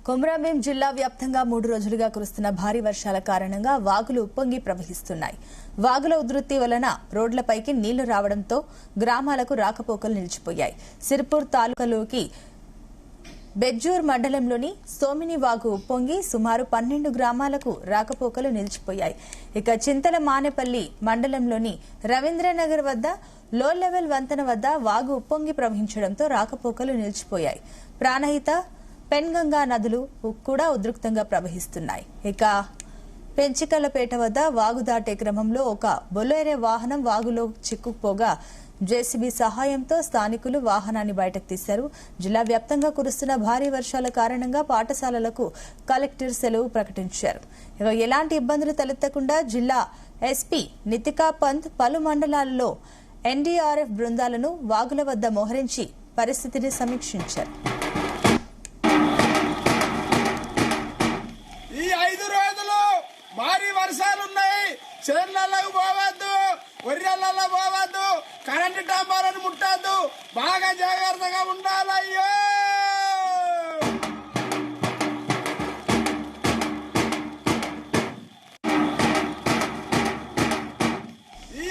కొమరంభీం జిల్లా వ్యాప్తంగా 3 రోజులుగా కురుస్తున్న భారీ వర్షాల కారణంగా వాగులు ఉప్పొంగి ప్రవహిస్తున్నాయి. వాగుల ఉధృతి వలన రోడ్లపైకి నీళ్లు రావడంతో గ్రామాలకు రాకపోకలు నిలిచిపోయాయి. సిర్పూర్ తాలూకాలోకి బెజ్జూర్ మండలంలోని సోమిని వాగు ఉప్పొంగి సుమారు 12 గ్రామాలకు రాకపోకలు నిలిచిపోయాయి. ఇక చింతల మానేపల్లి మండలంలోని రవీంద్రనగర్ వద్ద లో లెవెల్ వంతెన వద్ద వాగు ఉప్పొంగి ప్రవహించడంతో రాకపోకలు నిలిచిపోయాయి. ప్రాణహిత పెన్గంగా నదులు కూడా ఉధృతంగా ప్రవహిస్తున్నాయి. ఇక పెంచికల్లపేట వద్ద వాగు దాటే క్రమంలో ఒక బొలెరో వాహనం వాగులో చిక్కుకుపోగా జేసీబీ సహాయంతో స్థానికులు వాహనాన్ని బయటకు తీశారు. జిల్లా వ్యాప్తంగా కురుస్తున్న భారీ వర్షాల కారణంగా పాఠశాలలకు కలెక్టర్ సెలవు ప్రకటించారు. ఇక ఎలాంటి ఇబ్బందులు తలెత్తకుండా జిల్లా ఎస్పీ నితికా పంత్ పలు మండలాల్లో ఎన్డీఆర్ఎఫ్ బృందాలను వాగుల వద్ద మోహరించి పరిస్థితిని సమీక్షించారు. భారీ వర్షాలున్నాయి. చేనులకు పోవద్దు, వరిళ్ళలో పోవద్దు, కరెంటు టాంబాలను ముట్టద్దు. బాగా జాగ్రత్తగా ఉండాలయ్యో.